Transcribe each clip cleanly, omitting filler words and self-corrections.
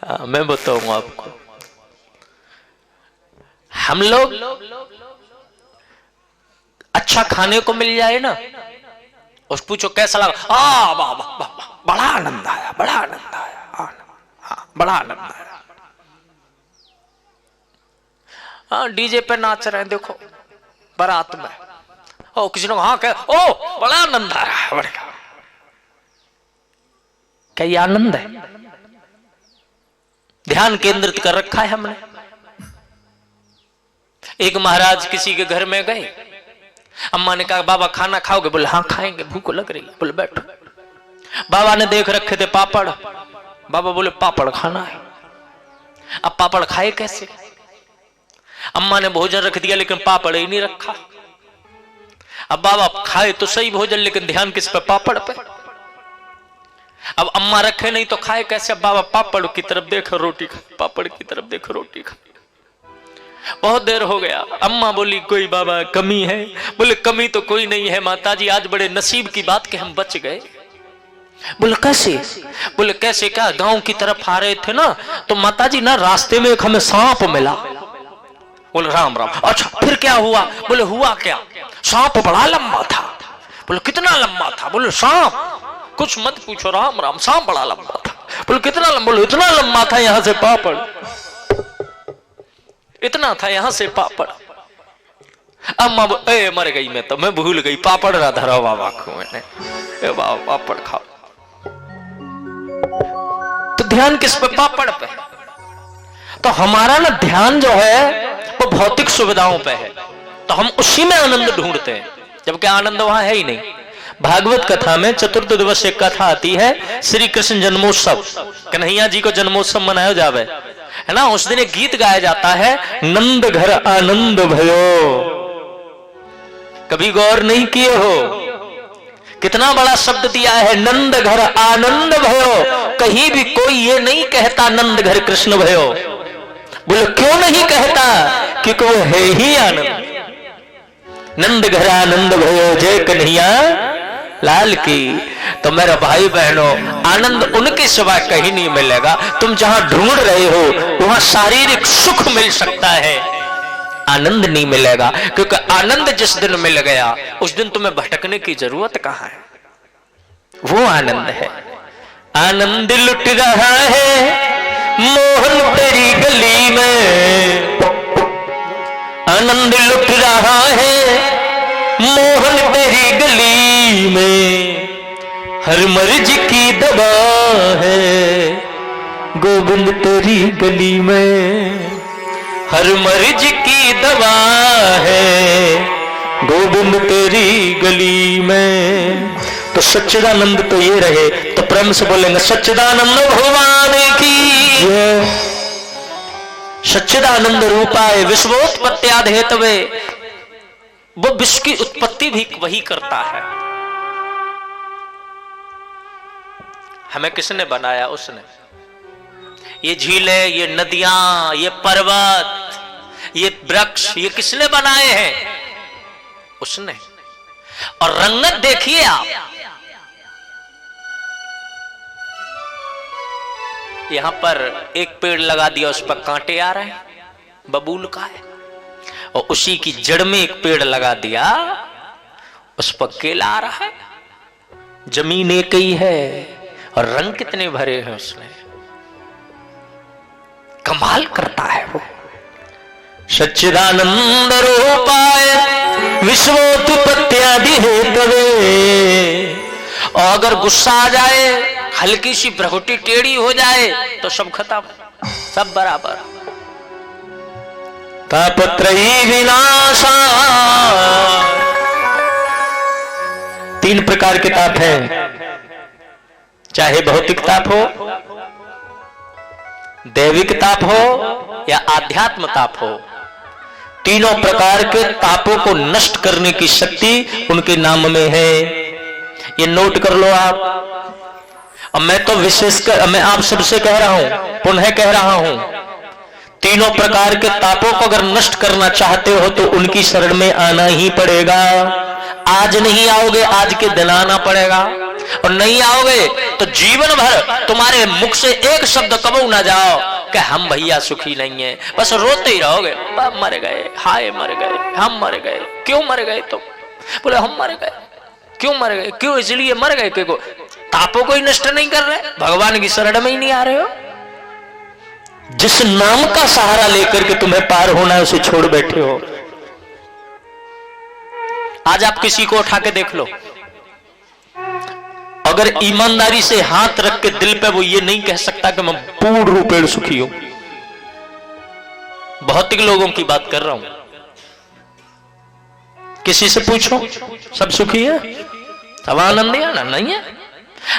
मैं बताऊंगा आपको। हम लोग अच्छा खाने को मिल जाए ना, उस पूछो कैसा लगा, वाह वाह वाह, बड़ा आनंद आया, बड़ा आनंद आया, हाँ बड़ा आनंद आया। हाँ डीजे पे नाच रहे हैं देखो बारात में, ओ किसी ने हाँ क्या, ओ बड़ा आनंद आ रहा है, बढ़िया। क्या ये आनंद है? ध्यान केंद्रित कर रखा है हमने। एक महाराज किसी के घर में गए, अम्मा ने कहा बाबा खाना खाओगे? बोले हाँ खाएंगे, भूख लग रही है। बोले बैठो। बाबा ने देख रखे थे पापड़, बाबा बोले पापड़ खाना है। अब पापड़ खाए कैसे? अम्मा ने भोजन रख दिया लेकिन पापड़ ही नहीं रखा। अब बाबा खाए तो सही भोजन, लेकिन ध्यान किस पे? पापड़ पे। अब अम्मा रखे नहीं तो खाए कैसे? अब बाबा पापड़ की तरफ देखो रोटी खा, पापड़ की तरफ देखो रोटी खा। बहुत देर हो गया, अम्मा बोली कोई बाबा कमी है? बोले कमी तो कोई नहीं है माताजी, आज बड़े नसीब की बात कि हम बच गए। बोले कैसे? बोले कैसे क्या, गांव की तरफ आ रहे थे ना तो माताजी ना रास्ते में एक हमें सांप मिला। बोले राम राम, अच्छा फिर क्या हुआ? बोले हुआ क्या, सांप बड़ा लंबा था। बोले कितना लंबा था? बोले सांप कुछ मत पूछो, राम राम सांप बड़ा लंबा था। बोले कितना लंबा? बोले इतना लंबा था यहां से पापड़, इतना था यहां से पापड़। अम्मा मर गई, मैं तो मैं भूल गई, पापड़ ना धरा बाबा को मैंने, ए बाबा पापड़ खाओ। तो ध्यान किस पे? पापड़ पे। तो हमारा ना ध्यान जो है वो भौतिक सुविधाओं पे है, तो हम उसी में आनंद ढूंढते हैं, जबकि आनंद वहां है ही नहीं। भागवत कथा में चतुर्थ दिवस एक कथा आती है, श्री कृष्ण जन्मोत्सव, कन्हैया जी को जन्मोत्सव मनाया जावे, है ना। उस दिन एक गीत गाया जाता है, नंद घर आनंद भयो। कभी गौर नहीं किए हो कितना बड़ा शब्द दिया है, नंद घर आनंद भयो। कहीं भी कोई ये नहीं कहता नंद घर कृष्ण भयो। बोले क्यों नहीं कहता? क्योंकि वो है ही आनंद। नंद घर आनंद भयो, जय कन्हैया लाल की। तो मेरे भाई बहनों, आनंद उनके सिवा कहीं नहीं मिलेगा। तुम जहां ढूंढ रहे हो वहां शारीरिक सुख मिल सकता है, आनंद नहीं मिलेगा। क्योंकि आनंद जिस दिन मिल गया उस दिन तुम्हें भटकने की जरूरत कहां है, वो आनंद है। आनंद लुट रहा है मोहन तेरी गली में, आनंद लुट रहा है मोहन तेरी गली में। हर मर्ज की दवा है गोविंद तेरी गली में, हर मर्ज की दवा है गोविंद तेरी गली में। तो सच्चिदानंद तो ये रहे, तो प्रेम से बोलेंगे सच्चिदानंद भगवान की जय। सच्चिदानंद रूपाय विश्वोत्पत्त्यादि हेतवे, वो विश्व की उत्पत्ति भी वही करता है। हमें किसने बनाया? उसने। ये झीलें, ये नदियां, ये पर्वत, ये वृक्ष, ये किसने बनाए हैं? उसने। और रंगत देखिए आप, यहां पर एक पेड़ लगा दिया, उस पर कांटे आ रहे हैं, बबूल का है। और उसी की जड़ में एक पेड़ लगा दिया, उस पर केला आ रहा है। जमीन एक ही है और रंग कितने भरे हैं उसमें। कमाल करता है वो। सच्चिदानंद रूपाय विश्वोत्पत्त्यादि हेतवे। और अगर गुस्सा आ जाए, हल्की सी प्रकृति टेढ़ी हो जाए तो सब खत्म, सब बराबर। तापत्रयी विनाशा। तीन प्रकार के ताप हैं, चाहे भौतिक ताप हो, दैविक ताप हो या आध्यात्म ताप हो। तीनों प्रकार के तापों को नष्ट करने की शक्ति उनके नाम में है। ये नोट कर लो आप। अब मैं तो विशेषकर मैं आप सबसे कह रहा हूं, पुनः कह रहा हूं, तीनों प्रकार के तापों को अगर नष्ट करना चाहते हो तो उनकी शरण में आना ही पड़ेगा। आज नहीं आओगे, आज के दिन आना पड़ेगा, और नहीं आओगे तो जीवन भर तुम्हारे मुख से एक शब्द कबू ना जाओ कि हम भैया सुखी नहीं है, बस रोते ही रहोगे, मर गए, हाय मर गए, हम मर गए। क्यों मर गए तुम? बोले हम मर गए। क्यों मर गए? क्यों? इसलिए मर गए क्यों? तापों को ही नष्ट नहीं कर रहे, भगवान की शरण में ही नहीं आ रहे हो। जिस नाम का सहारा लेकर के तुम्हें पार होना है उसे छोड़ बैठे हो। आज आप किसी को उठा के देख लो, अगर ईमानदारी से हाथ रख के दिल पे वो ये नहीं कह सकता कि मैं पूर्ण रूपेण सुखी हूं। भौतिक लोगों की बात कर रहा हूं, किसी से पूछो सब सुखी है, सब आनंद है ना? नहीं है।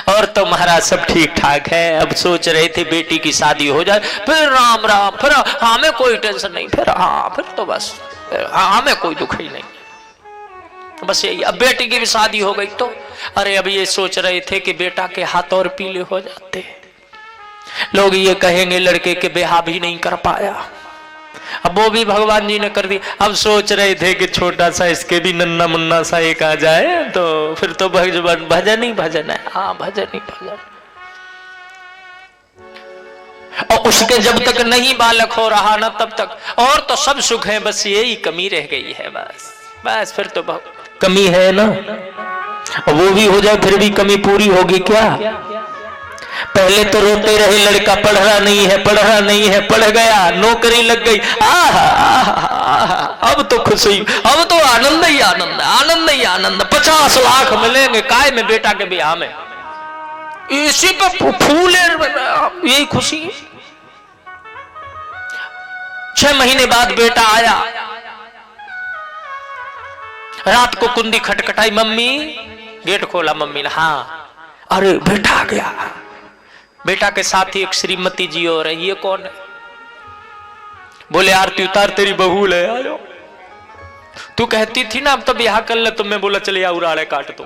और तो महाराज सब ठीक ठाक है, अब सोच रहे थे बेटी की शादी हो जाए, फिर राम राम, फिर हमें कोई टेंशन नहीं, फिर हाँ फिर तो बस हमें कोई दुख ही नहीं, बस यही। अब बेटी की भी शादी हो गई तो अरे अब ये सोच रहे थे कि बेटा के हाथ और पीले हो जाते, लोग ये कहेंगे लड़के के ब्याह भी नहीं कर पाया, अब वो भी भगवान जी ने कर दी। अब सोच रहे थे कि छोटा सा इसके भी नन्ना मुन्ना सा एक आ जाए तो फिर तो भजन ही भजन है। हाँ भजन ही भजन। और उसके जब तक नहीं बालक हो रहा ना तब तक और तो सब सुख है, बस यही कमी रह गई है, बस बस फिर तो कमी है ना, और वो भी हो जाए फिर भी कमी पूरी होगी क्या? पहले तो रोते रहे लड़का पढ़ रहा नहीं है, पढ़ रहा नहीं है, पढ़ गया, नौकरी लग गई, अब तो खुशी, अब तो आनंद ही आनंद, आनंद ही आनंद। 50 लाख मिलेंगे काय में बेटा के ब्याह में, इसी पे फूले, यही खुशी है। 6 महीने बाद बेटा आया, रात को कुंडी खटखटाई, मम्मी गेट खोला, मम्मी ने हाँ, अरे बेटा आ गया। बेटा के साथ ही एक श्रीमती जी और है, ये कौन है? बोले आरती उतार तेरी बहू ले, आ जाओ। तू कहती थी ना अब तो ब्याह कर ले, तुम्हें बोला चले या उराड़े काट दो।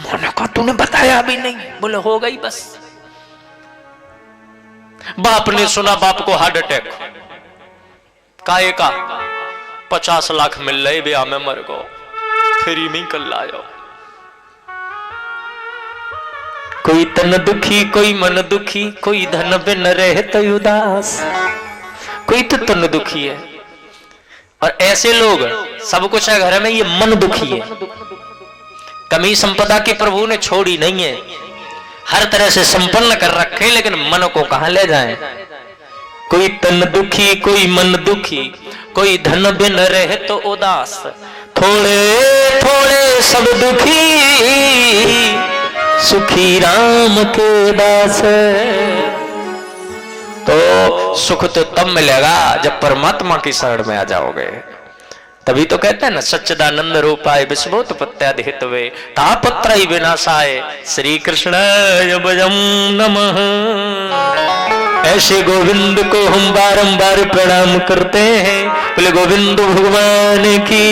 मैंने कहा तूने बताया भी नहीं, बोले हो गई बस। बाप ने सुना, बाप को हार्ट अटैक, काहे का 50 लाख मिल रहे ब्याह में, मर गो, फ्री में कर लाओ। कोई तन दुखी, कोई मन दुखी, कोई धन बिन रहे तो उदास, कोई तो तन दुखी है। और ऐसे लोग सब कुछ है घर में, ये मन दुखी है। कमी संपदा की प्रभु ने छोड़ी नहीं है, हर तरह से संपन्न कर रखे, लेकिन मन को कहां ले जाएं? कोई तन दुखी, कोई मन दुखी, कोई धन बिन रहे तो उदास, थोड़े थोड़े सब दुखी, सुखी राम के दास। तो सुख तो तब मिलेगा जब परमात्मा की शरण में आ जाओगे, तभी तो कहते हैं ना सच्चिदानंद रूपाय विश्वोत पत्याधित वे तापत्र विनाशाय श्री कृष्णाय भजम नमः। ऐसे गोविंद को हम बारंबार प्रणाम करते हैं, बोले गोविंद भगवान की।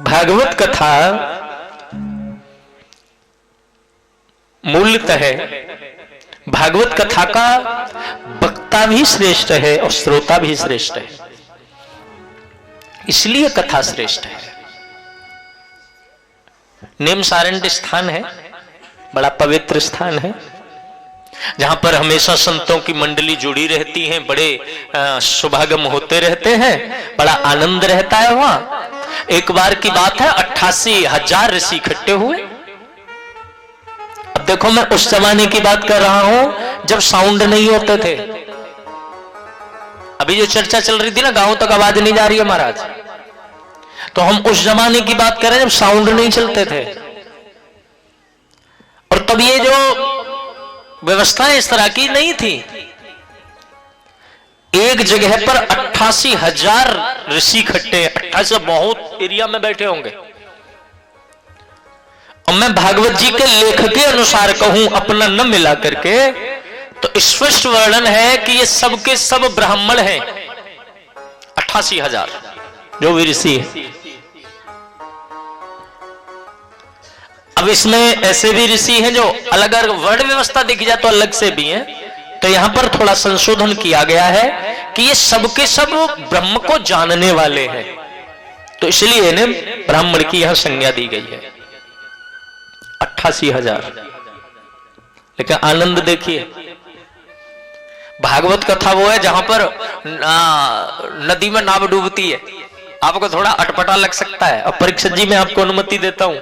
भागवत कथा मूलतः भागवत कथा का वक्ता भी श्रेष्ठ है और श्रोता भी श्रेष्ठ है, इसलिए कथा श्रेष्ठ है। निमसारण्य स्थान है, बड़ा पवित्र स्थान है, जहां पर हमेशा संतों की मंडली जुड़ी रहती है, बड़े शुभागम होते रहते हैं, बड़ा आनंद रहता है वहां। एक बार की बात है, 88,000 ऋषि इकट्ठे हुए। अब देखो मैं उस जमाने की बात कर रहा हूं जब साउंड नहीं होते थे। अभी जो चर्चा चल रही थी ना, गांव तक आवाज नहीं जा रही है महाराज, तो हम उस जमाने की बात कर रहे हैं जब साउंड नहीं चलते थे। और तब ये जो व्यवस्थाएं इस तरह की नहीं थी। एक जगह पर 88,000 ऋषि इकट्ठे, 88 बहुत एरिया में बैठे होंगे। और मैं भागवत जी के लेख के अनुसार कहूं, अपना न मिला करके, तो स्पष्ट वर्णन है कि ये सब के सब ब्राह्मण हैं। 88,000 जो भी ऋषि है। अब इसमें ऐसे भी ऋषि हैं जो अलग अलग वर्ण व्यवस्था देखी जाए तो अलग से भी हैं, तो यहां पर थोड़ा संशोधन किया गया है कि ये सबके सब ब्रह्म को जानने वाले हैं, तो इसलिए इन्हें ब्राह्मण की यहां संज्ञा दी गई है। 88,000। लेकिन आनंद देखिए, भागवत कथा वो है जहां पर नदी में नाव डूबती है, आपको थोड़ा अटपटा लग सकता है। और परीक्षित जी मैं आपको अनुमति देता हूं,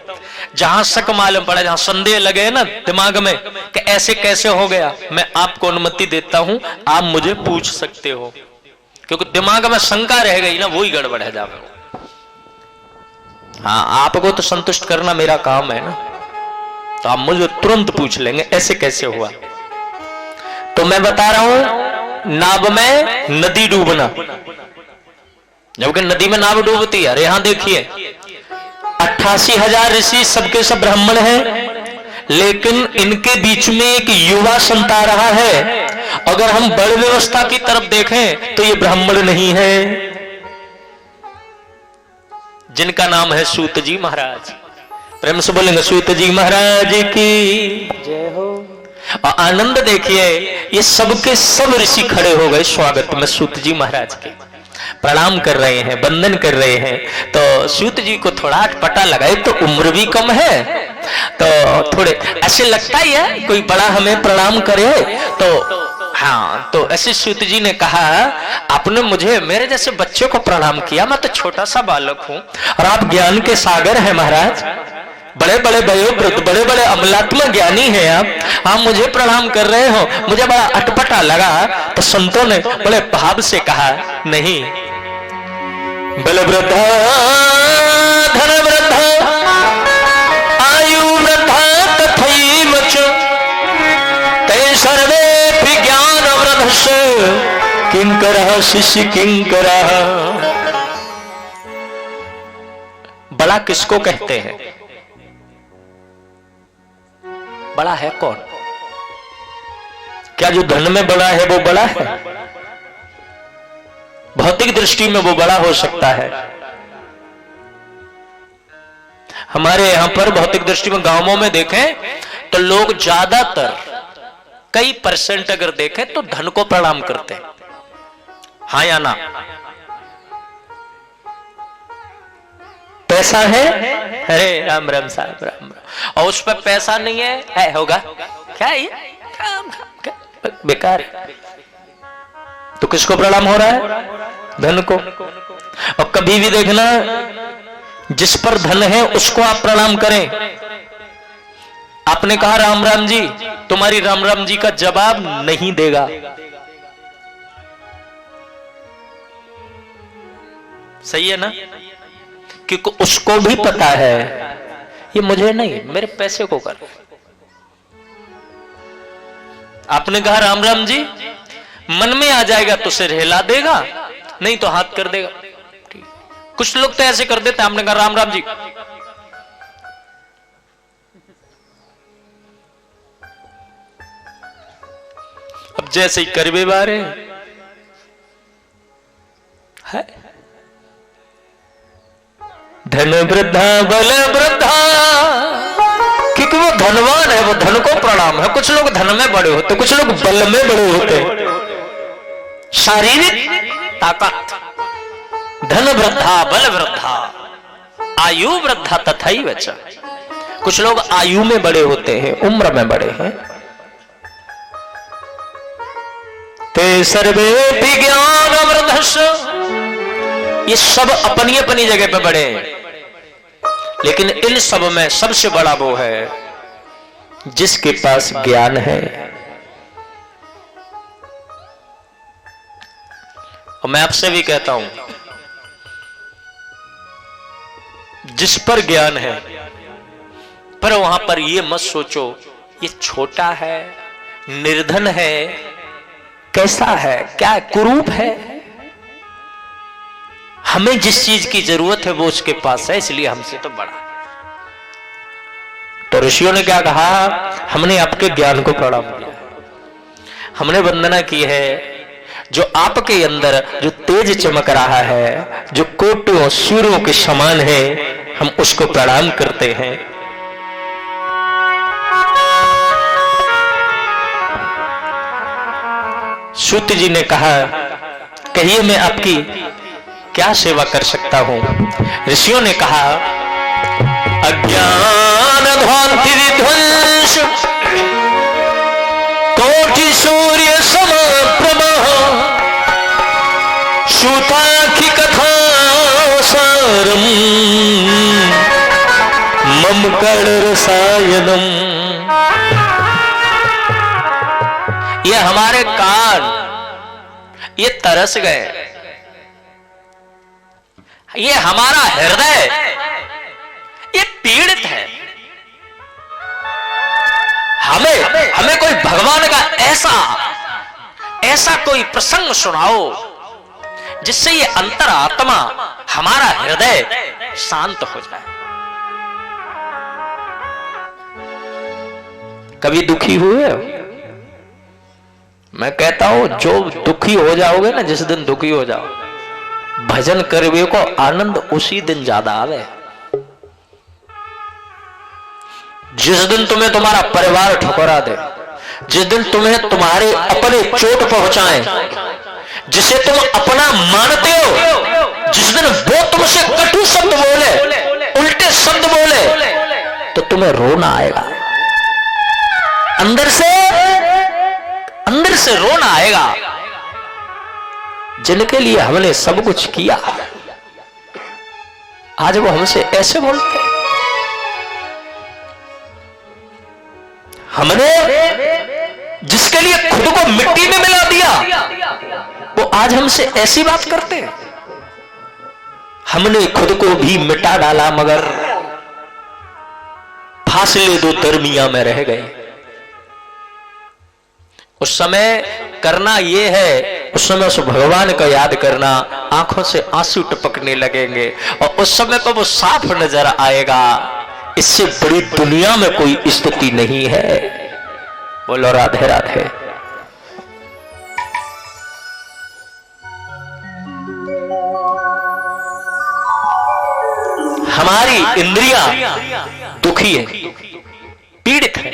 जहां शक मालूम पड़ा, जहां संदेह लगे ना दिमाग में कि ऐसे कैसे हो गया, मैं आपको अनुमति देता हूं, आप मुझे पूछ सकते हो, क्योंकि दिमाग में शंका रह गई ना, वो ही गड़बड़ है जावे। हाँ, आपको तो संतुष्ट करना मेरा काम है ना, तो आप मुझे तुरंत पूछ लेंगे ऐसे कैसे हुआ। तो मैं बता रहा हूं, नाव में नदी डूबना, जबकि नदी में नाव डूबती है। यहां देखिए 88,000 ऋषि सबके सब ब्राह्मण हैं, लेकिन इनके बीच में एक युवा संता रहा है। अगर हम बड़ व्यवस्था की तरफ देखें तो ये ब्राह्मण नहीं है, जिनका नाम है सूत जी महाराज। प्रेम से बोलेंगे सूत जी महाराज की जय हो। और आनंद देखिए, ये सबके सब ऋषि खड़े हो गए स्वागत में सूत जी महाराज के, प्रणाम कर रहे हैं, वंदन कर रहे हैं। तो सूत जी को थोड़ा अटपटा लगा, एक तो उम्र भी कम है, तो थोड़े ऐसे लगता ही है कोई बड़ा हमें प्रणाम करे। तो हाँ, तो ऐसे सूत जी ने कहा, आपने मुझे मेरे जैसे बच्चे को प्रणाम किया, मैं तो छोटा सा बालक हूं और आप ज्ञान के सागर हैं महाराज, बड़े बड़े वयोवृद्ध, बड़े बड़े अमलात्मक ज्ञानी हैं आप मुझे प्रणाम कर रहे हो, मुझे बड़ा अटपटा लगा। तो संतों ने बड़े भाव से कहा, नहीं, बलवृद्धा धन वृद्धा आयु वृद्धा तथैव च ते सर्वे ज्ञान वृद्धस्य किंकरः शिष्य किंकरः। बड़ा किसको कहते हैं? बड़ा है कौन? क्या जो धन में बड़ा है वो बड़ा है? भौतिक दृष्टि में वो बड़ा हो सकता है। हमारे यहां पर भौतिक दृष्टि में गांवों में देखें तो लोग ज्यादातर कई % अगर देखें तो धन को प्रणाम करते हैं, हाँ या ना? पैसा है, अरे राम राम साहब राम राम, और उस पर पैसा नहीं है होगा क्या, ये क्या बेकार है। तो किसको प्रणाम हो रहा है? धन को। और कभी भी देखना, जिस पर धन है उसको आप प्रणाम करें। आपने कहा राम राम जी, तुम्हारी राम राम जी का जवाब नहीं देगा। सही है ना? क्योंकि उसको भी पता है ये मुझे नहीं, मेरे पैसे को कर। आपने कहा राम राम जी, मन में आ जाएगा तो सिर हिला देगा, नहीं तो हाथ कर देगा। कुछ लोग तो ऐसे कर देते हैं, आपने कहा राम राम जी, अब जैसे ही कर भी बारे है, धन वृद्धा बल वृद्धा, क्योंकि वो धनवान है, वो धन को प्रणाम है। कुछ लोग धन में बड़े होते, कुछ लोग बल में बड़े होते, शारीरिक ताकत। धन वृद्धा बल वृद्धा आयु वृद्धा तथैव च। कुछ लोग आयु में बड़े होते हैं, उम्र में बड़े हैं। ते सर्वे विज्ञान वृद्धस्य, ये सब अपनी अपनी जगह पे बड़े हैं, लेकिन इन सब में सबसे बड़ा वो है जिसके पास ज्ञान है। और मैं आपसे भी कहता हूं, जिस पर ज्ञान है, पर वहां पर ये मत सोचो ये छोटा है, निर्धन है, कैसा है, क्या कुरूप है। हमें जिस चीज की जरूरत है वो उसके पास है, इसलिए हमसे तो बड़ा। तो ऋषियों ने क्या कहा? हमने आपके ज्ञान को प्रणाम किया, हमने वंदना की है। जो आपके अंदर जो तेज चमक रहा है, जो कोटियों सूर्यों के समान है, हम उसको प्रणाम करते हैं। सूत जी ने कहा, कहिए मैं आपकी क्या सेवा कर सकता हूं। ऋषियों ने कहा, अज्ञान ध्वांति विध्वंस कोटि सूर्य समप्रभ सूताखि कथा सारम मम कर्ण रसायनम। ये हमारे कान ये तरस गए, ये हमारा हृदय ये पीड़ित है। हमें कोई भगवान का ऐसा कोई प्रसंग सुनाओ जिससे ये अंतरात्मा हमारा हृदय शांत हो जाए। कभी दुखी हुए हो? मैं कहता हूं जो दुखी हो जाओगे ना, जिस दिन दुखी हो जाओ, भजन करवे को आनंद उसी दिन ज्यादा आवे। जिस दिन तुम्हें तुम्हारा परिवार ठुकरा दे, जिस दिन तुम्हें तुम्हारे अपने चोट पहुंचाएं, जिसे तुम अपना मानते हो, जिस दिन वो तुमसे कटु शब्द बोले, उल्टे शब्द बोले, तो तुम्हें रोना आएगा, अंदर से रोना आएगा। जिनके लिए हमने सब कुछ किया, आज वो हमसे ऐसे बोलते हैं। हमने जिसके लिए खुद को मिट्टी में मिला दिया, वो आज हमसे ऐसी बात करते हैं। हमने खुद को भी मिटा डाला, मगर फासले दो दरमिया में रह गए। उस समय करना यह है, उस समय उस भगवान का याद करना, आंखों से आंसू टपकने लगेंगे और उस समय पर वो साफ नजर आएगा, इससे बड़ी दुनिया में कोई स्थिति नहीं है। बोलो राधे राधे। हमारी इंद्रियां दुखी है, पीड़ित है।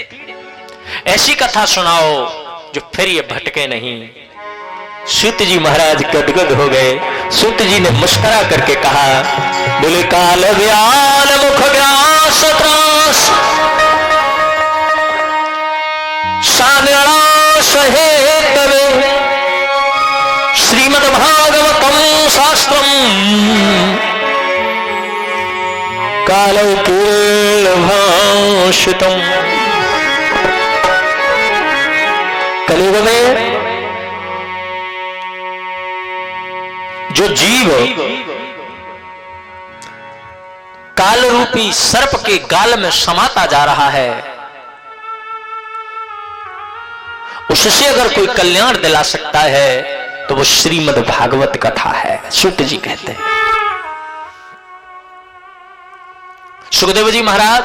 ऐसी कथा सुनाओ जो फिर ये भटके नहीं। सूत जी महाराज गदगद हो गए। सूत जी ने मुस्कुरा करके कहा, बोले काल व्याल मुख व्यास त्रास सहे तवे श्रीमद् भागवतम शास्त्रम कालौ भाषितम। कलियुग में जो जीव काल रूपी सर्प के गाल में समाता जा रहा है, उससे अगर कोई कल्याण दिला सकता है तो वो श्रीमद् भागवत कथा है। सूत जी कहते हैं। सुखदेव जी महाराज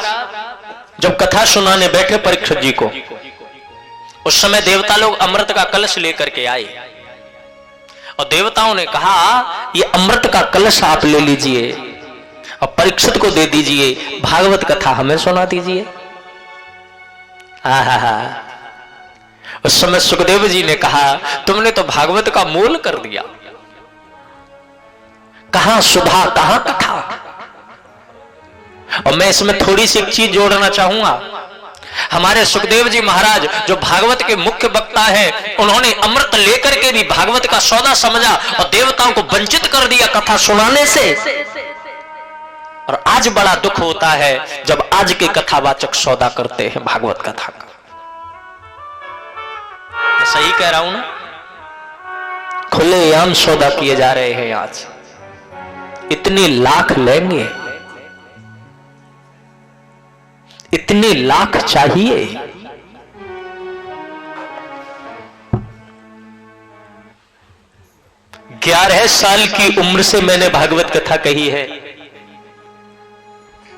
जब कथा सुनाने बैठे परीक्षित जी को, उस समय देवता लोग अमृत का कलश लेकर के आए और देवताओं ने कहा, ये अमृत का कलश आप ले लीजिए और परीक्षित को दे दीजिए, भागवत कथा हमें सुना दीजिए। उस समय सुखदेव जी ने कहा, तुमने तो भागवत का मोल कर दिया, कहां सुधा कहां कथा। और मैं इसमें थोड़ी सी एक चीज जोड़ना चाहूंगा। हमारे सुखदेव जी महाराज जो भागवत के मुख्य वक्ता हैं, उन्होंने अमृत लेकर के भी भागवत का सौदा समझा और देवताओं को वंचित कर दिया कथा सुनाने से। और आज बड़ा दुख होता है जब आज के कथावाचक सौदा करते हैं भागवत कथा का। मैं सही कह रहा हूं ना? खुलेआम सौदा किए जा रहे हैं आज। इतने लाख लेंगे, इतने लाख चाहिए। ग्यारह साल की उम्र से मैंने भागवत कथा कही है।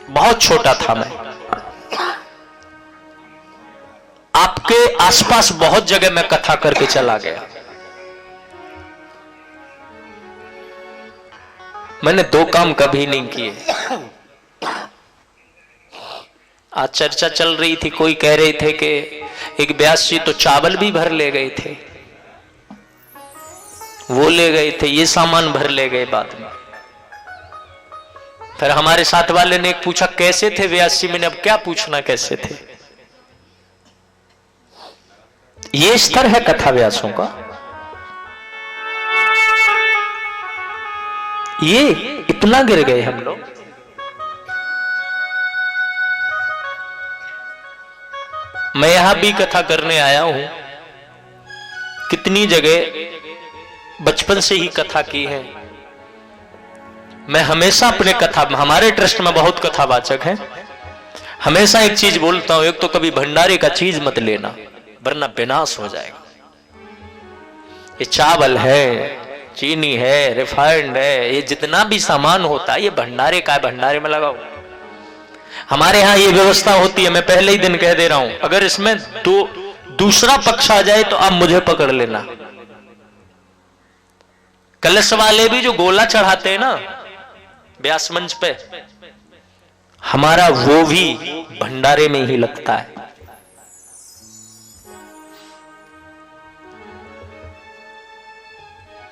बहुत छोटा था मैं। आपके आसपास बहुत जगह मैं कथा करके चला गया। मैंने दो काम कभी नहीं किए। आज चर्चा चल रही थी, कोई कह रहे थे कि एक व्यास जी तो चावल भी भर ले गए थे। वो ले गए थे, ये सामान भर ले गए बाद में। फिर हमारे साथ वाले ने पूछा कैसे थे व्यास जी? मैंने अब क्या पूछना कैसे थे। ये स्तर है कथा व्यासों का। ये इतना गिर गए हम लोग। मैं यहां भी कथा करने आया हूं, कितनी जगह बचपन से ही कथा की है। मैं हमेशा अपने कथा, हमारे ट्रस्ट में बहुत कथावाचक हैं, हमेशा एक चीज बोलता हूं, एक तो कभी भंडारे का चीज मत लेना वरना विनाश हो जाएगा। ये चावल है, चीनी है, रिफाइंड है, ये जितना भी सामान होता है ये भंडारे का है, भंडारे में लगाओ। हमारे यहां ये व्यवस्था होती है, मैं पहले ही दिन कह दे रहा हूं, अगर इसमें दूसरा पक्ष आ जाए तो आप मुझे पकड़ लेना। कलश वाले भी जो गोला चढ़ाते हैं ना व्यास मंच पे, हमारा वो भी भंडारे में ही लगता है।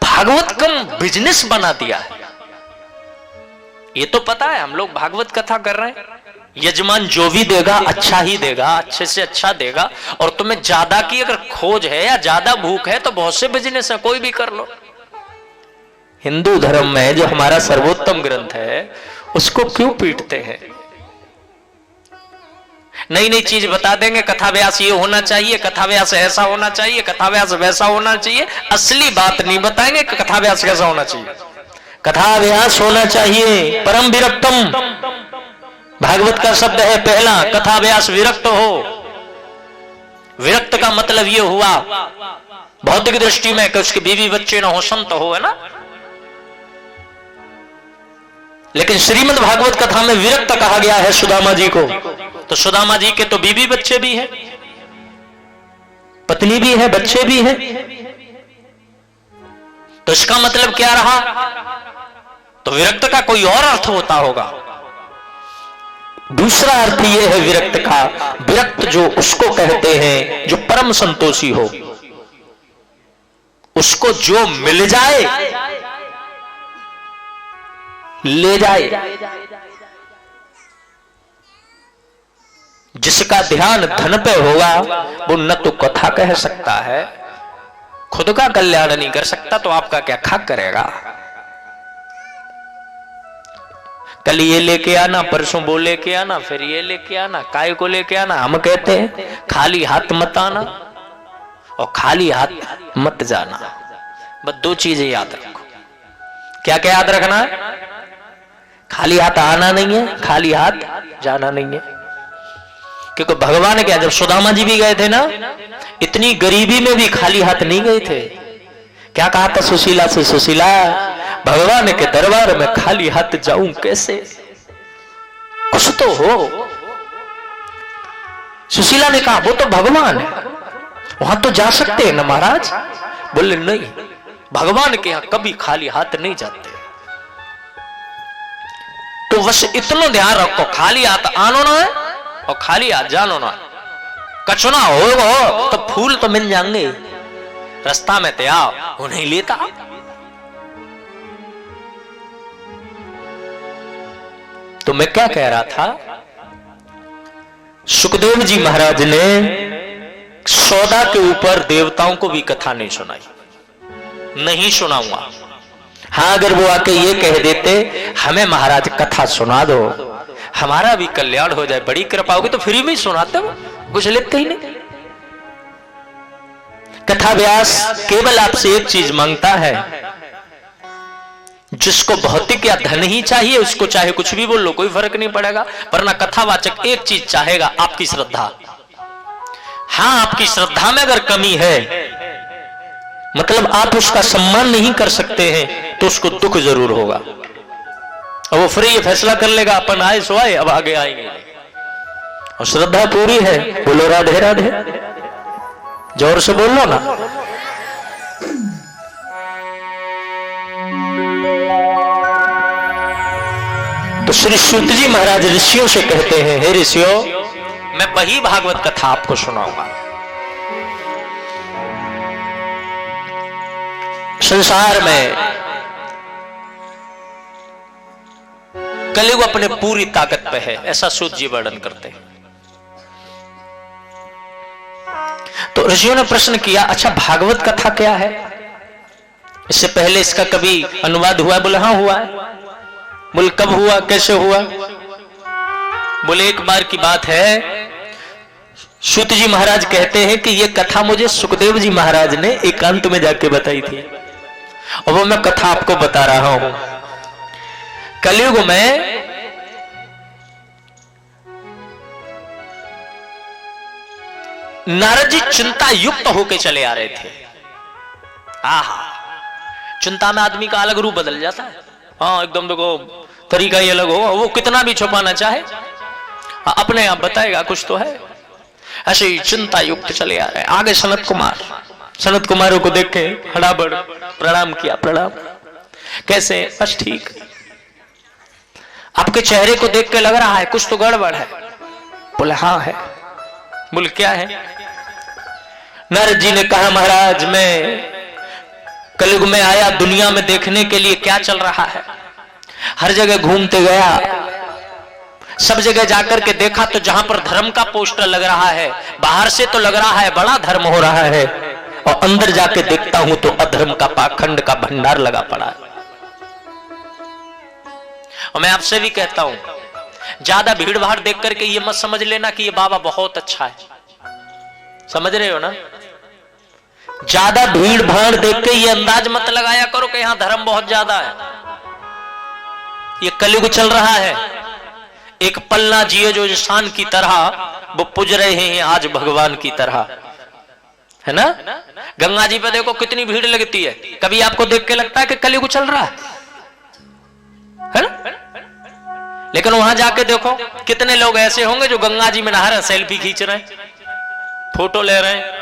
भागवत कम बिजनेस बना दिया है। ये तो पता है हम लोग भागवत कथा कर रहे हैं, यजमान जो भी देगा अच्छा ही देगा, अच्छे से अच्छा देगा। और तुम्हें ज्यादा की अगर खोज है या ज्यादा भूख है तो बहुत से बिजनेस है, कोई भी कर लो। हिंदू धर्म में जो हमारा सर्वोत्तम ग्रंथ है उसको क्यों पीटते हैं? नई नई चीज बता देंगे, कथा व्यास ये होना चाहिए, कथा व्यास ऐसा होना चाहिए, कथा व्यास वैसा होना चाहिए। असली बात नहीं बताएंगे कि कथा व्यास कैसा होना चाहिए। कथा व्यास होना चाहिए परम विरक्तम, भागवत का शब्द है पहला, कथा व्यास विरक्त हो। विरक्त का मतलब ये हुआ भौतिक दृष्टि में कि उसके बीवी बच्चे ना हो, संत हो, है ना। लेकिन श्रीमद् भागवत कथा में विरक्त कहा गया है सुदामा जी को, तो सुदामा जी के तो बीवी बच्चे भी हैं, पत्नी भी है, बच्चे भी हैं। तो इसका मतलब क्या रहा? तो विरक्त का कोई और अर्थ होता होगा। दूसरा अर्थ यह है विरक्त का, विरक्त जो उसको कहते हैं जो परम संतोषी हो, उसको जो मिल जाए ले जाए, जिसका ध्यान धन पे होगा वो न तो कथा कह सकता है, खुद का कल्याण नहीं कर सकता, तो आपका क्या खाक करेगा। कल ये लेके आना, परसों वो लेके आना, फिर ये लेके आना, काय को लेके आना। हम कहते हैं खाली हाथ मत आना और खाली हाथ मत जाना। बस दो चीजें याद रखो। क्या क्या याद रखना है? खाली हाथ आना नहीं है, खाली हाथ जाना नहीं है। क्योंकि भगवान क्या, जब सुदामा जी भी गए थे ना, इतनी गरीबी में भी खाली हाथ नहीं गए थे। क्या कहा था सुशीला से, सुशीला भगवान के दरबार में खाली हाथ जाऊं कैसे, कुछ तो हो। सुशीला ने कहा वो तो भगवान है, वहां तो जा सकते हैं ना महाराज। बोले नहीं, भगवान के यहां कभी खाली हाथ नहीं जाते। तो बस इतना ध्यान रखो, खाली हाथ आनो ना है और खाली हाथ जानो ना। कचुना हो तो फूल तो मिल जाएंगे, रास्ता में ते आओ वो नहीं लेता। तो मैं क्या कह रहा था, सुखदेव जी महाराज ने सौदा के ऊपर देवताओं को भी कथा नहीं सुनाई, नहीं सुनाऊंगा। हाँ, अगर वो आके ये कह देते हमें महाराज कथा सुना दो, हमारा भी कल्याण हो जाए, बड़ी कृपा होगी, तो फ्री में ही सुनाते हो, कुछ लेते ही नहीं। कथा व्यास केवल आपसे एक चीज मांगता है, जिसको भौतिक या धन ही चाहिए उसको चाहे कुछ भी बोल लो, कोई फर्क नहीं पड़ेगा। वरना कथावाचक एक चीज चाहेगा, आपकी श्रद्धा। हाँ, आपकी श्रद्धा में अगर कमी है, मतलब आप उसका सम्मान नहीं कर सकते हैं, तो उसको दुख जरूर होगा। और वो फ्री फैसला कर लेगा, अपन आए सो आए, अब आगे आएंगे। और श्रद्धा पूरी है, बोलो राधे राधे, जोर से बोलो ना। तो श्री सूत जी महाराज ऋषियों से कहते हैं, हे ऋषियों, मैं वही भागवत कथा आपको सुनाऊंगा। संसार में कलयुग अपने पूरी ताकत पे है, ऐसा सूत जी वर्णन करते हैं। तो ऋषियों ने प्रश्न किया, अच्छा भागवत कथा क्या है? इससे पहले इसका कभी अनुवाद हुआ है? बोले हाँ हुआ है। बोले कब हुआ, कैसे हुआ? बोले एक बार की बात है, सूत जी महाराज कहते हैं कि यह कथा मुझे सुखदेव जी महाराज ने एकांत में जाके बताई थी, और वो मैं कथा आपको बता रहा हूं। कलयुग में नारद जी चिंता युक्त होके चले आ रहे थे। आहा, चिंता में आदमी का अलग रूप बदल जाता है। हाँ एकदम देखो तरीका ही अलग हो, वो कितना भी छुपाना चाहे अपने आप बताएगा कुछ तो है। ऐसे ही चिंता युक्त चले आ रहे हैं। आगे सनत कुमारों को देख के हड़ाबड़ प्रणाम किया। प्रणाम कैसे? बस ठीक। आपके चेहरे को देख के लग रहा है कुछ तो गड़बड़ है। बोले हाँ है। बोले क्या है? नारद जी ने कहा महाराज मैं कलयुग में आया दुनिया में देखने के लिए क्या चल रहा है। हर जगह घूमते गया, सब जगह जाकर के देखा तो जहां पर धर्म का पोस्टर लग रहा है, बाहर से तो लग रहा है बड़ा धर्म हो रहा है, और अंदर जाके देखता हूं तो अधर्म का पाखंड का भंडार लगा पड़ा है। और मैं आपसे भी कहता हूं, ज्यादा भीड़ भाड़ देख करके ये मत समझ लेना कि ये बाबा बहुत अच्छा है। समझ रहे हो ना? ज्यादा भीड़ भाड़ देख के ये अंदाज मत लगाया करो कि यहां धर्म बहुत ज्यादा है। ये कलयुग चल रहा है। एक पलना जियो जो इंसान की तरह, वो पूज रहे हैं आज भगवान की तरह, है ना? गंगा जी पे देखो कितनी भीड़ लगती है। कभी आपको देख के लगता है कि कलयुग चल रहा है ना? लेकिन वहां जाके देखो कितने लोग ऐसे होंगे जो गंगा जी में नहा रहे, सेल्फी खींच रहे हैं, फोटो ले रहे हैं।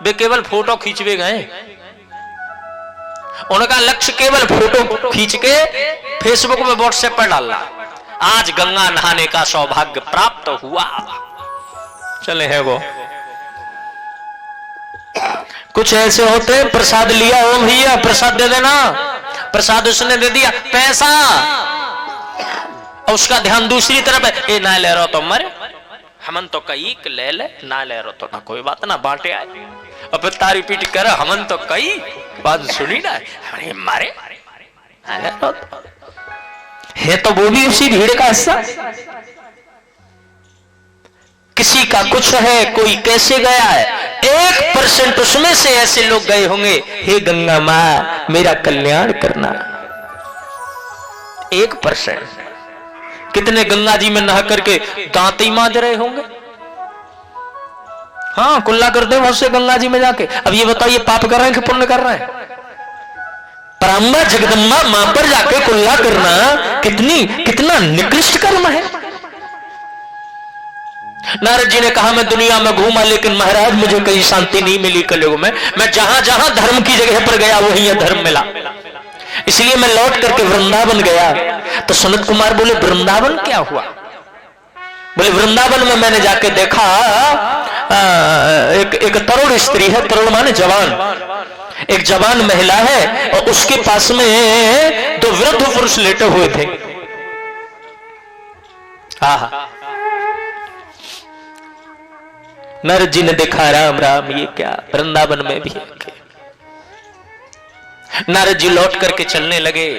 वे केवल फोटो खींचवे गए, उनका लक्ष्य केवल फोटो खींच के फेसबुक में व्हाट्सएप पर डालना। आज गंगा नहाने का सौभाग्य प्राप्त हुआ, चले हैं वो। कुछ ऐसे होते हैं प्रसाद लिया, ओ भैया प्रसाद दे देना, प्रसाद उसने दे दिया, पैसा, और उसका ध्यान दूसरी तरफ है। ए ना ले रहा तो मरे, हमन तो कई ले ले, ना ले रहा तो ना कोई बात ना, बांटे आए। अब तारी पीट कर हमन तो कई बात सुनी ना, अरे मारे है तो वो भी उसी भीड़ का हिस्सा। किसी का कुछ है, कोई कैसे गया है, 1% उसमें से ऐसे लोग गए होंगे, हे गंगा मां मेरा कल्याण करना। 1%। कितने गंगा जी में नहा करके दांत ही मांज रहे होंगे। हाँ कुल्ला करते हैं बहुत से गंगा जी में जाके। अब ये बताइए पाप कर रहे हैं कि पुण्य कर रहे हैं? पराम्बा जगदम्बा मां पर जाके कुल्ला करना कितना निकृष्ट कर्म है। नारद जी ने कहा मैं दुनिया में घूमा, लेकिन महाराज मुझे कहीं शांति नहीं मिली कलयुग में। मैं जहां जहां धर्म की जगह पर गया वहीं अधर्म मिला, इसलिए मैं लौट करके वृंदावन गया। तो सनत कुमार बोले वृंदावन क्या हुआ? बोले वृंदावन में मैंने जाके देखा एक तरुण स्त्री है, तरुण माने जवान, एक जवान महिला है, और उसके पास में 2 वृद्ध पुरुष लेटे हुए थे। नारद जी ने देखा राम राम ये क्या, वृंदावन में भी है। नारद जी लौट करके चलने लगे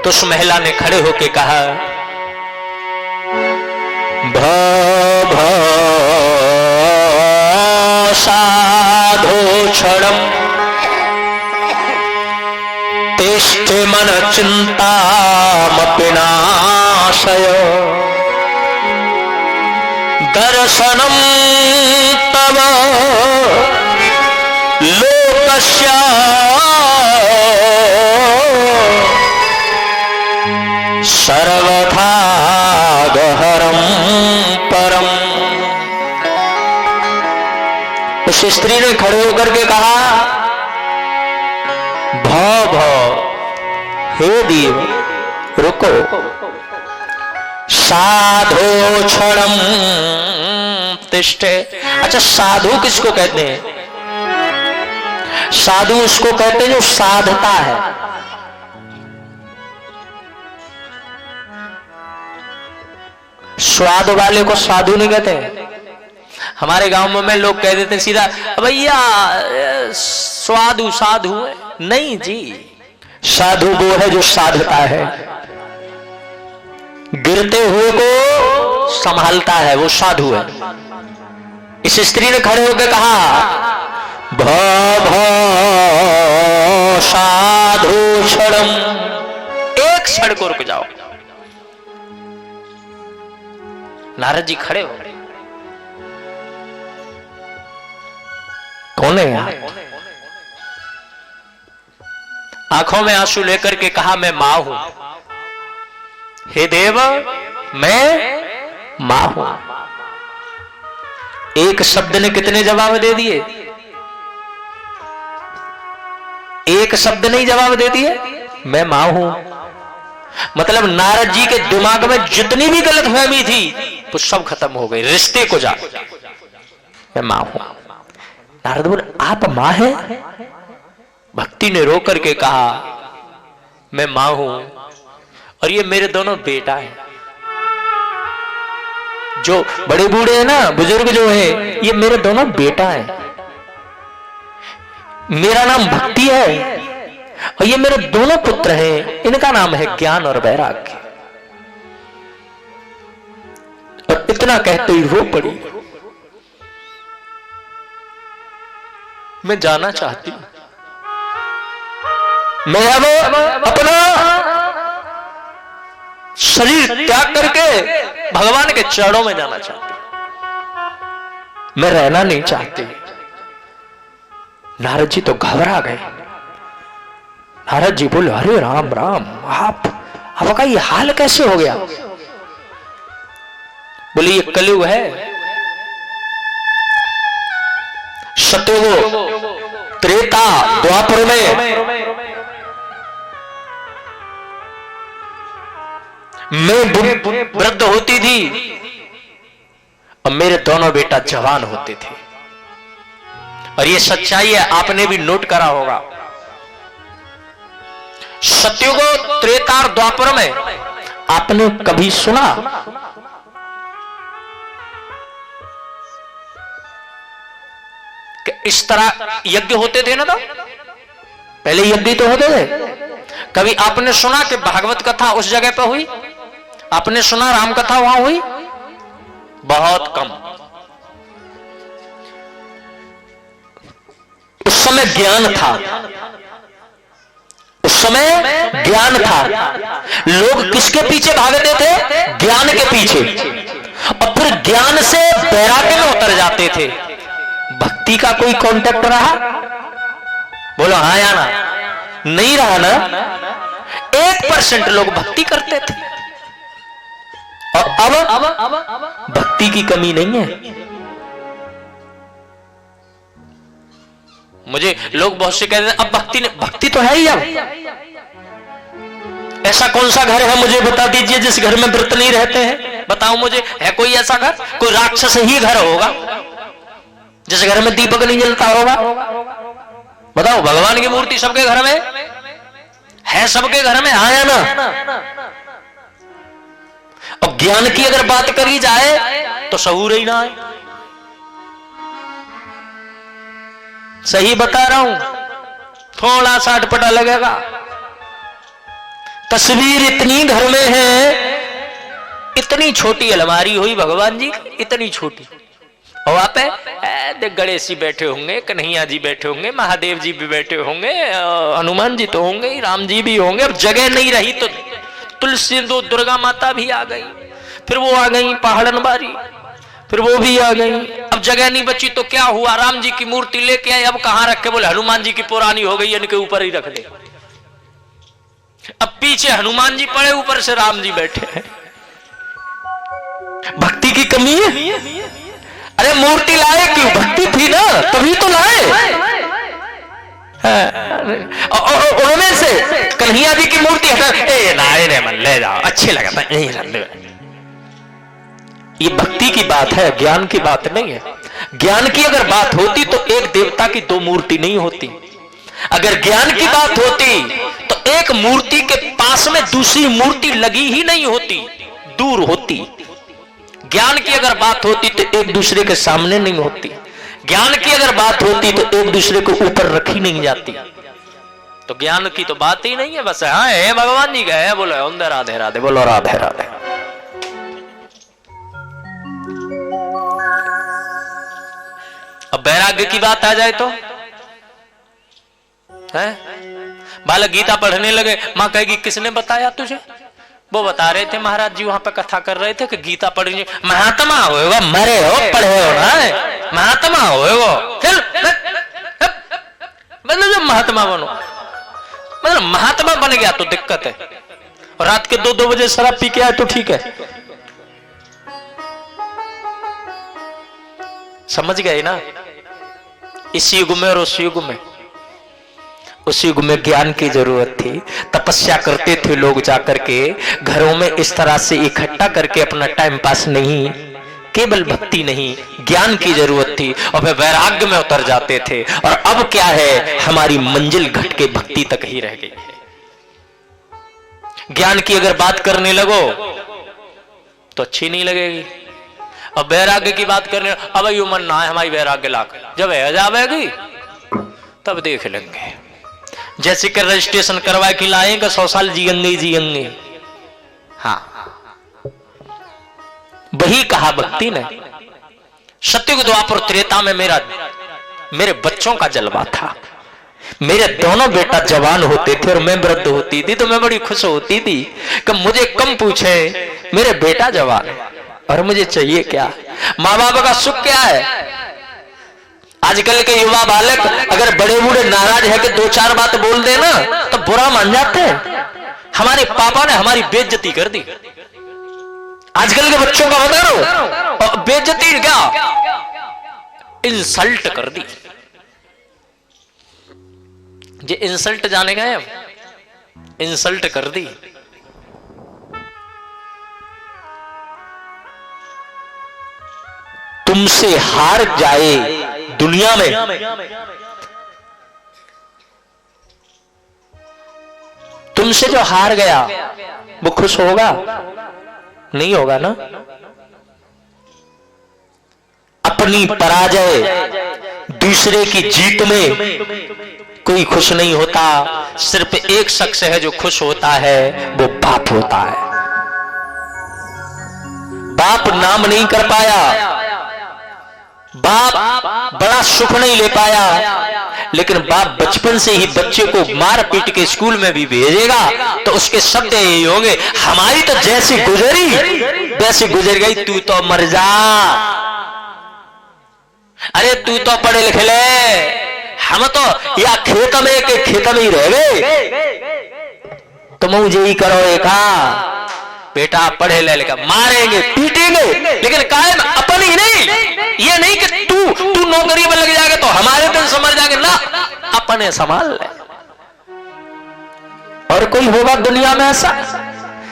तो उस महिला ने खड़े होके कहा भव साधो क्षणम तेष्ठे मन चिंतामपि नाशय दर्शनम तव लोकस्य सर्वथा गहरम परम। उस स्त्री ने खड़े होकर के कहा भव हे देव रुको, साधो क्षणम तिष्ठे। अच्छा साधु किसको कहते हैं? साधु उसको कहते हैं जो साधता है। स्वाद वाले को साधु नहीं कहते। हमारे गांव में लोग कह देते सीधा भैया स्वादु साधु है। नहीं जी, साधु वो है जो साधता है, गिरते हुए को संभालता है, वो साधु है। इस स्त्री ने खड़े होकर कहा भव साधु क्षणम, एक क्षण को रुक जाओ। नारद जी खड़े हो, कौन है यार? आंखों में आंसू लेकर के कहा मैं मां हूं। हे देव, मैं मां हूं। एक शब्द ने कितने जवाब दे दिए? एक शब्द नहीं जवाब दे दिए, मैं मां हूं। मतलब नारद जी के दिमाग में जितनी भी गलतफहमी थी वो सब खत्म हो गई। रिश्ते को जा, मैं मां हूं। नारद बोले आप मां हैं? भक्ति ने रो करके कहा मैं मां हूं और ये मेरे दोनों बेटा हैं। जो बड़े बूढ़े हैं ना, बुजुर्ग जो है, ये मेरे दोनों बेटा हैं। मेरा नाम भक्ति है और ये मेरे दोनों पुत्र हैं, इनका नाम है ज्ञान और वैराग्य। और इतना कहते ही रो पड़ी। मैं जाना चाहती हूं, मैं अब अपना शरीर त्याग करके भगवान के चरणों में जाना चाहती हूं, मैं रहना नहीं चाहती। नारद जी तो घबरा गए। नारद जी बोले अरे राम राम, आपका ये हाल कैसे हो गया? बोले ये कलयुग है, सतयुग, त्रेता, द्वापर में मैं वृद्ध होती थी और मेरे दोनों बेटा जवान होते थे। और ये सच्चाई है, आपने भी नोट करा होगा। सतयुग, त्रेता और द्वापर में आपने कभी सुना कि इस तरह यज्ञ होते थे ना? तो पहले यज्ञ तो होते थे। कभी आपने सुना कि भागवत कथा उस जगह पर हुई? आपने सुना राम कथा वहां हुई? बहुत कम। उस समय ज्ञान था, उस समय ज्ञान था। लोग किसके पीछे भागते थे? ज्ञान के पीछे। और फिर ज्ञान से वैराग्य में उतर जाते थे। भक्ति का कोई कांटेक्ट रहा? बोलो हाँ या ना? नहीं रहा ना। 1% लोग भक्ति करते थे और अब भक्ति की कमी नहीं है। मुझे लोग बहुत से कहते हैं अब भक्ति तो है ही। अब ऐसा कौन सा घर है मुझे बता दीजिए जिस घर में व्रत नहीं रहते हैं? बताओ मुझे, है कोई ऐसा घर? कोई राक्षस ही घर होगा जिस घर में दीपक नहीं जलता होगा? बताओ, भगवान की मूर्ति सबके घर में है, सबके घर में आया ना। और ज्ञान की अगर बात करी जाए तो सहूर ही ना है। सही बता रहा हूं, थोड़ा सा अटपटा लगेगा। तस्वीर इतनी घर में है, इतनी छोटी अलमारी हुई भगवान जी की, इतनी छोटी। और वहां पे गणेश जी बैठे होंगे, कन्हैया जी बैठे होंगे, महादेव जी भी बैठे होंगे, हनुमान जी तो होंगे, राम जी भी होंगे। अब जगह नहीं रही तो तुलसी दो दुर्गा माता भी आ गई, फिर वो आ गई पहाड़न बारी, फिर वो भी आ गई। अब जगह नहीं बची तो क्या हुआ? राम जी की मूर्ति लेके आए, अब कहां रखे? बोले हनुमान जी की पुरानी हो गई, इनके ऊपर ही रख दे। अब पीछे हनुमान जी पड़े, ऊपर से राम जी बैठे हैं। भक्ति की कमी है। अरे मूर्ति लाए क्यों? भक्ति थी ना, तभी तो लाए। उनमें से कन्हैया जी की मूर्ति हटा, ले जाओ, अच्छे लगता है। ये भक्ति की बात है, ज्ञान की बात नहीं है। ज्ञान की अगर बात होती तो एक देवता की दो मूर्ति नहीं होती। अगर ज्ञान की बात होती तो एक मूर्ति के पास में दूसरी मूर्ति लगी ही नहीं होती, दूर होती। ज्ञान की अगर बात होती तो एक दूसरे के सामने नहीं होती। ज्ञान की अगर बात होती तो एक दूसरे को ऊपर रखी नहीं जाती। तो ज्ञान की तो बात ही नहीं है, बस हाँ है भगवान जी गए, बोलो अंदर राधे राधे, बोलो राधे राधे। अब वैराग्य की बात आ जाए तो है, बालक गीता पढ़ने लगे, मां कहेगी किसने बताया तुझे? वो बता रहे थे महाराज जी, वहां पे कथा कर रहे थे कि गीता पढ़नी। महात्मा होएगा, मरे हो पढ़े हो ना, महात्मा होएगा, चल मतलब जब महात्मा बनो, मतलब महात्मा बन गया तो दिक्कत है। और रात के 2-2 बजे शराब पी के आए तो ठीक है, समझ गए ना। इस युग में और उस युग में, उस युग में ज्ञान की जरूरत थी, तपस्या करते थे लोग जाकर के घरों में इस तरह से इकट्ठा करके, अपना टाइम पास नहीं, केवल भक्ति नहीं, ज्ञान की जरूरत थी और वे वैराग्य में उतर जाते थे। और अब क्या है, हमारी मंजिल घट के भक्ति तक ही रह गई है। ज्ञान की अगर बात करने लगो तो अच्छी नहीं लगेगी। अब वैराग्य की बात करने, अब यू मन ना है हमारी वैराग्य लाख, जब है जावेगी तब देख लेंगे। जैसे कि रजिस्ट्रेशन करवा के लाएंगे 100 साल जियेंगे। हाँ, वही कहा भक्ति ने। सत्युग द्वापर त्रेता में मेरे बच्चों का जलवा था। मेरे दोनों बेटा जवान होते थे और मैं वृद्ध होती थी, तो मैं बड़ी खुश होती थी कि मुझे कम पूछे, मेरे बेटा जवान है और मुझे चाहिए क्या। माँ बाप का सुख क्या है। आजकल के युवा बालक अगर बड़े बूढ़े नाराज है कि 2-4 बात बोल देना तो बुरा मान जाते हैं। हमारे पापा ने हमारी बेइज्जती कर दी। आजकल के बच्चों का बता रहा हूं, बेइज्जती क्या, इंसल्ट कर दी। ये इंसल्ट जाने गए, इंसल्ट कर दी। तुमसे हार जाए दुनिया में, तुमसे जो हार गया वो खुश होगा? नहीं होगा ना। अपनी पराजय दूसरे की जीत में कोई खुश नहीं होता। सिर्फ एक शख्स है जो खुश होता है, वो बाप होता है। बाप नाम नहीं कर पाया, बाप बड़ा सुख नहीं ले पाया, लेकिन बाप बचपन से ही बच्चे को मार पीट के स्कूल में भी भेजेगा तो उसके शब्द यही होंगे, हमारी तो जैसी गुजरी वैसी गुजर गई, तू तो मर जा। अरे तू तो पढ़े लिखे ले, हम तो या खेत में ही रह गए। तो मुझे ही करो एक, बेटा पढ़े ले लेकर मारेंगे पीटेंगे, लेकिन कायम अपन ही नहीं। ये नहीं कि तू नौकरी में लग जाएगा तो हमारे दिन समझ जाएंगे ना, अपने संभाल ले। और कोई होगा दुनिया में ऐसा?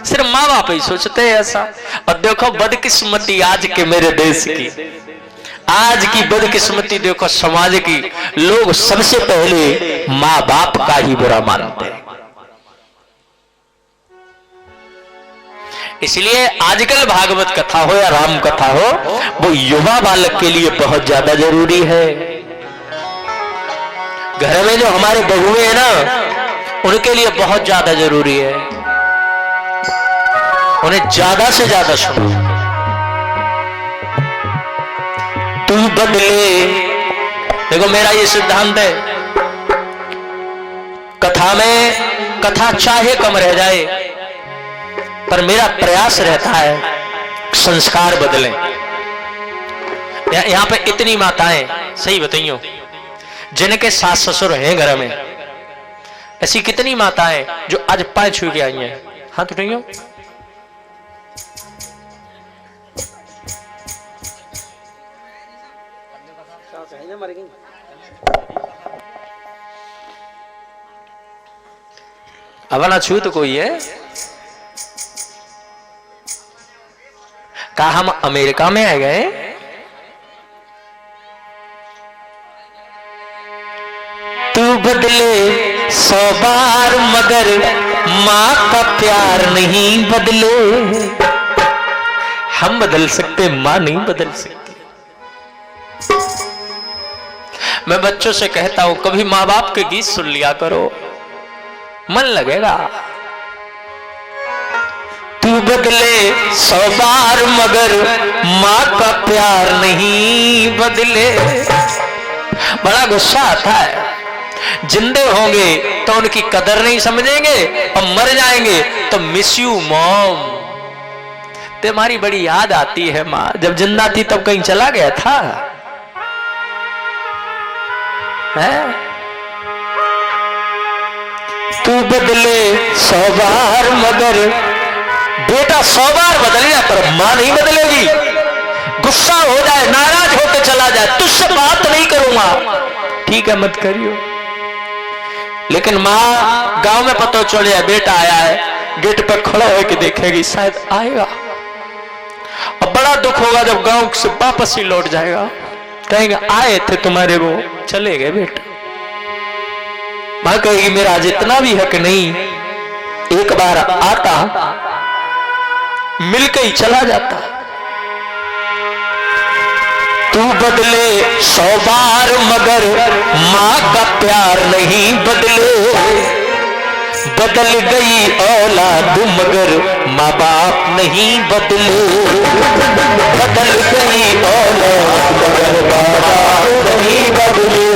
सिर्फ माँ बाप ही सोचते हैं ऐसा। और देखो बदकिस्मती आज के मेरे देश की, आज की बदकिस्मती देखो समाज की, लोग सबसे पहले माँ बाप का ही बुरा मानते हैं। इसलिए आजकल भागवत कथा हो या राम कथा हो, वो युवा बालक के लिए बहुत ज्यादा जरूरी है। घर में जो हमारे बहुएं हैं ना, उनके लिए बहुत ज्यादा जरूरी है। उन्हें ज्यादा से ज्यादा सुनो। तू बदले, देखो मेरा ये सिद्धांत है, कथा में कथा चाहे कम रह जाए, पर मेरा प्रयास रहता है संस्कार बदलें। यहां पे इतनी माताएं, सही बताइयो, जिनके सास ससुर हैं घर में, ऐसी कितनी माताएं जो आज पाए छू के आई हैं? हाथ उठाइयो। अब ना छू तो कोई है? कहा हम अमेरिका में आ गए? तू बदले 100 बार मगर माँ का प्यार नहीं बदले। हम बदल सकते, माँ नहीं बदल सकती। मैं बच्चों से कहता हूं कभी माँ बाप के गीत सुन लिया करो, मन लगेगा। तू बदले 100 बार मगर माँ का प्यार नहीं बदले। बड़ा गुस्सा आता है, जिंदे होंगे तो उनकी कदर नहीं समझेंगे और मर जाएंगे तो मिस यू मॉम, तुम्हारी बड़ी याद आती है माँ। जब जिंदा थी तब कहीं चला गया था है? तू बदले 100 बार मगर बेटा 100 बार बदल गया पर मां नहीं बदलेगी। गुस्सा हो जाए, नाराज होकर चला जाए, तुझसे बात नहीं करूंगा, ठीक है मत करियो। लेकिन मां गांव में पता चल जाए बेटा आया है, गेट पर खड़ा होकर देखेगी, शायद आएगा। अब बड़ा दुख होगा जब गांव से वापस ही लौट जाएगा, कहेंगे आए थे तुम्हारे वो चले गए बेटा। मां कहेगी मेरा आज इतना भी हक नहीं, एक बार आता मिलकर ही चला जाता। तू बदले 100 बार मगर माँ का प्यार नहीं बदले। बदल गई औलाद मगर माँ बाप नहीं बदले। बदल गई औलाद मगर माँ बाप नहीं बदले।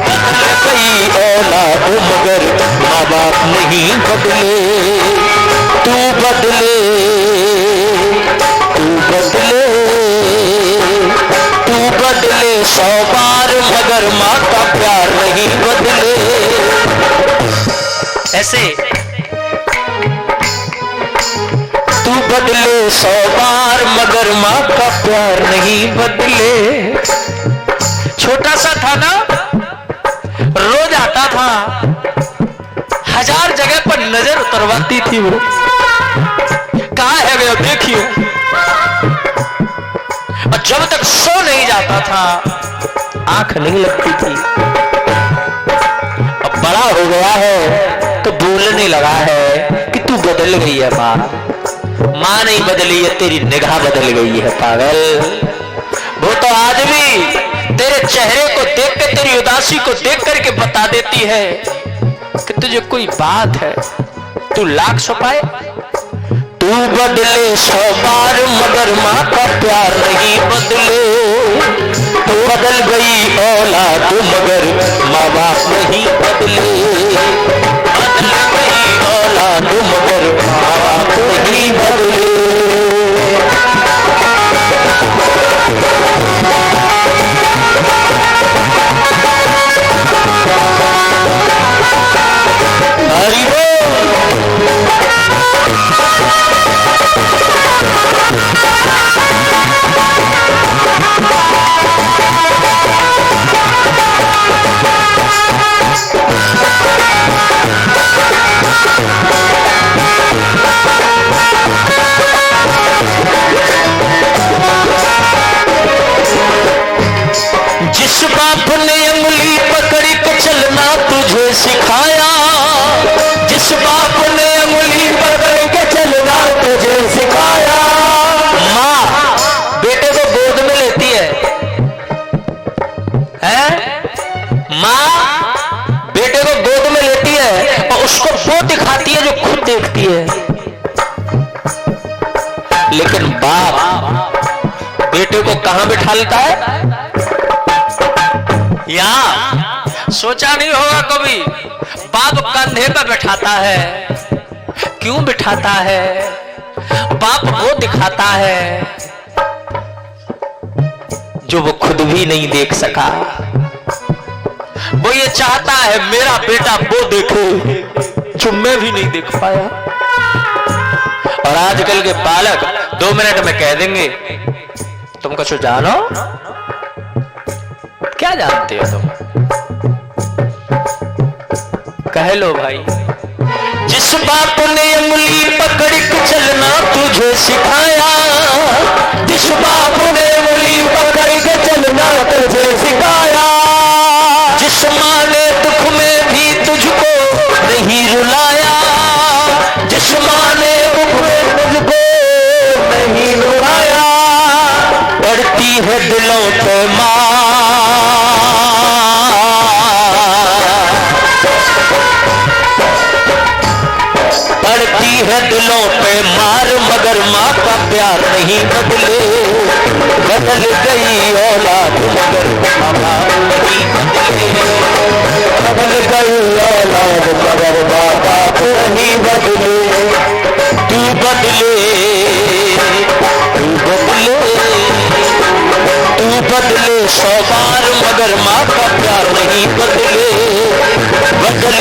बदल गई औलाद मगर माँ बाप नहीं बदले। तू बदले, तू बदले, तू बदले 100 बार मगर माँ का प्यार नहीं बदले। ऐसे तू बदले 100 बार मगर माँ का प्यार नहीं बदले। छोटा सा था ना, रोज आता था, 1000 जगह पर नजर उतरवाती थी वो, कहाँ है वे देखियो। और जब तक सो नहीं जाता था आंख नहीं लगती थी। अब बड़ा हो गया है तो बोलने लगा है कि तू बदल गई है माँ। माँ नहीं बदली है, तेरी निगाह बदल गई है पागल। वो तो आज भी तेरे चेहरे को देख के, तेरी उदासी को देख करके बता देती है कि तुझे कोई बात है, तू लाख छुपाए। तू बदले 100 बार मगर माँ का प्यार नहीं बदले। तू बदल गई औलाद मगर माँ बाप नहीं बदले। बदल गई औलाद मगर माँ बाप नहीं बदले। हरि जिस बाप ने अंगुली पकड़ के चलना तुझे सिखाया, जिस बाप ने अंगुली पकड़ के चलना तुझे सिखाया। माँ बेटे को गोद में लेती है? माँ बेटे को गोद में लेती है और उसको वो दिखाती है जो खुद देखती है। लेकिन बाप बेटे को कहां बिठा लेता है? यहां। सोचा नहीं होगा कभी, बाप कंधे पर बैठाता है। क्यों बिठाता है? बाप वो दिखाता है जो वो खुद भी नहीं देख सका। वो ये चाहता है मेरा बेटा वो देखे जो मैं भी नहीं देख पाया। और आजकल के बालक 2 मिनट में कह देंगे तुम कुछ जानो? क्या जानते हो तुम? कह लो भाई। जिस बाप ने अंगुली पकड़ के चलना तुझे सिखाया, जिस बाप ने अंगुली पकड़ के चलना तुझे सिखाया, जिस माँ ने है दिलों पे मार, पड़ती है दिलों पे मार, मगर माँ का प्यार नहीं बदले। बदल गई औलाद मगर माँ बाप नहीं बदले। बदल गई औलाद मगर माँ बाप नहीं बदले। तू बदले, तू बदले, तू बदले 100 बार, मगर माँ का प्यार नहीं बदले। बदल